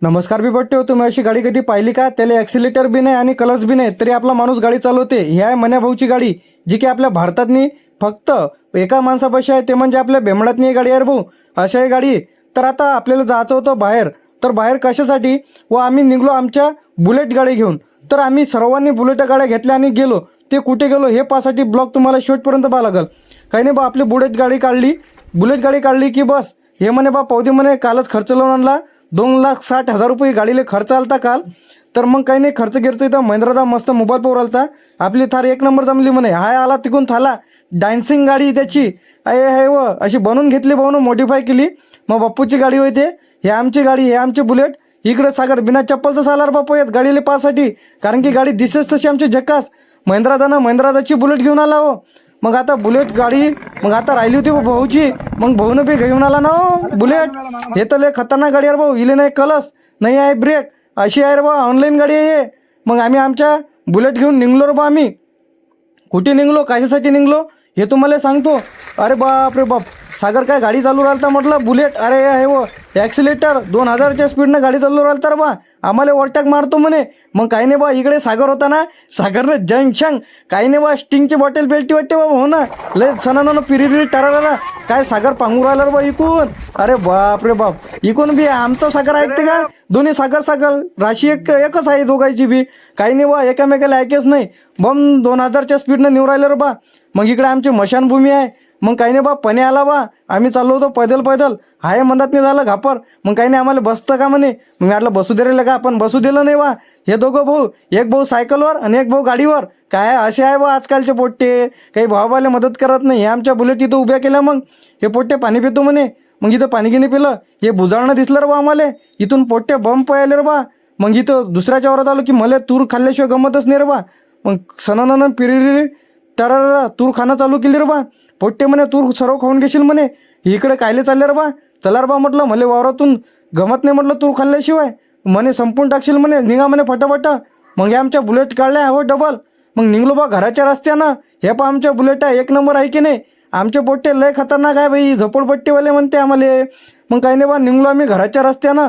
नमस्कार बी बट्टे हो. तुम्ही अशी गाडी कधी पाहिली का? त्याला ॲक्सिलेटर बी नाही आणि कलर्स बी नाही, तरी आपला माणूस गाडी चालवते. ही आहे मन्या भाऊची गाडी, जी की आपल्या भारतातनी फक्त एका माणसापाशी आहे, ते म्हणजे आपल्या बेमडातनी ही गाडी आहे रे भाऊ. अशा ही गाडी. तर आता आपल्याला जायचं होतं बाहेर. तर बाहेर कशासाठी? व आम्ही निघलो आमच्या बुलेट गाडी घेऊन. तर आम्ही सर्वांनी बुलेट गाड्या घेतल्या आणि गेलो. ते कुठे गेलो हे पाहासाठी ब्लॉग तुम्हाला शेवटपर्यंत पाहावं लागेल. काही नाही बा, आपली बुलेट गाडी काढली की बस हे म्हणे बा पावती म्हणे कालच खर्च लावून आणला. 2,60,000 रुपये गाडीला खर्च आलता काल. तर मग काही नाही, खर्च गिरचं इथं महिंद्रादा मस्त मोबाईल पोर आलता. आपली थार एक नंबर जमली म्हणे. हाय आला तिकून थाला डान्सिंग गाडी त्याची आहे आहे व अशी बनवून घेतली भाऊन, मॉडिफाय केली. मग बाप्पूची गाडी होते. हे आमची गाडी, हे आमचे बुलेट. इकडे सागर बिना चप्पलचं चालणार बापू येत गाडीला पासाठी, कारण की गाडी दिसेच तशी आमची झकास. महिंद्रादाची बुलेट घेऊन आला हो. मग आता बुलेट गाडी मग आता राहिली होती भाऊची. मग भाऊनं बी घेऊन आला ना हो बुलेट. हे तर लय खतरनाक गाडी आहे भाऊ. इले नाही कलस, नाही आहे ब्रेक, अशी आहे रे बा, ऑनलाईन गाडी आहे हे. मग आम्ही आमच्या बुलेट घेऊन निघलो रे बा. आम्ही कुठे निघलो, कशासाठी निघलो हे तुम्हाला सांगतो. अरे बाप रे बाप, सागर काय गाडी चालू राहिलता म्हटलं बुलेट. अरे हे व ॲक्सिलेटर 2,000च्या स्पीडनं गाडी चालू राहिलता रे बा. आम्हाला ओव्हरटॅक मारतो म्हणे. मग काही नाही बा, इकडे सागर होता ना, सागरनं जंग काही नाही बा, स्टिंगची बॉटल बेल्टी वाटते बाबा. हो ना, लय सणानं पिरी टराला काय सागर पांगू राहिला रे बा इकून. अरे बाप रे बाप, इकून बी आमचा सागर ऐकते का? दोन्ही सागर राशी एकच आहे दोघांची बी. काही नाही बा, एकामेकाला ऐकेच नाही. बम 2,000च्या स्पीडनं निवड राहिलं रे बा. मग इकडे आमची मशानभूमी आहे. मग काही नाही बा, पणे आला बा. आम्ही चाललो होतो पैदल हाय म्हणतात नाही झालं घापर. मग काही नाही, आम्हाला बसतं का म्हणे. मग मी म्हटलं बसू दे रे का, आपण बसू दिलं नाही बा. हे दोघं भाऊ, एक भाऊ सायकलवर आणि एक भाऊ गाडीवर. काय असे आहे बा आजकालचे पोट्टे, काही भावाबाला मदत करत नाही. हे आमच्या बुलेट इथं उभ्या केल्या. मग हे पोट्टे पाणी पितो म्हणे. मग इथं पाणी गिनी पिलं, हे बुजाळणं दिसलं रे बा आम्हाला. इथून पोट्टे बम पयाले रे बा. मग इथं दुसऱ्याच्या वरात आलो की मला तूर खाल्ल्याशिवाय गमतच नाही रे बा. मग सणानं पिरिरी टरा तूर खाणं चालू केली रे बा. पोट्टे म्हणे तूर सर्व खाऊन घेशील म्हणे. इकडे कायले चालले रे बा. चला रे बा म्हटलं, मला वावरातून गमत नाही म्हटलं तूर खाल्ल्याशिवाय. म्हणे संपून टाकशील म्हणे, निघा म्हणे फटाफट. मग हे आमच्या बुलेट काढल्या हो डबल. मग निघलो बा घराच्या रस्त्यानं. हे पा आमच्या बुलेट आहे, एक नंबर आहे की नाही. आमचे पोट्टे लय खतरनाक आहे बाई, झोपडपट्टीवाले म्हणते आम्हाला. मग काही नाही बा, निघलो आम्ही घराच्या रस्त्यानं.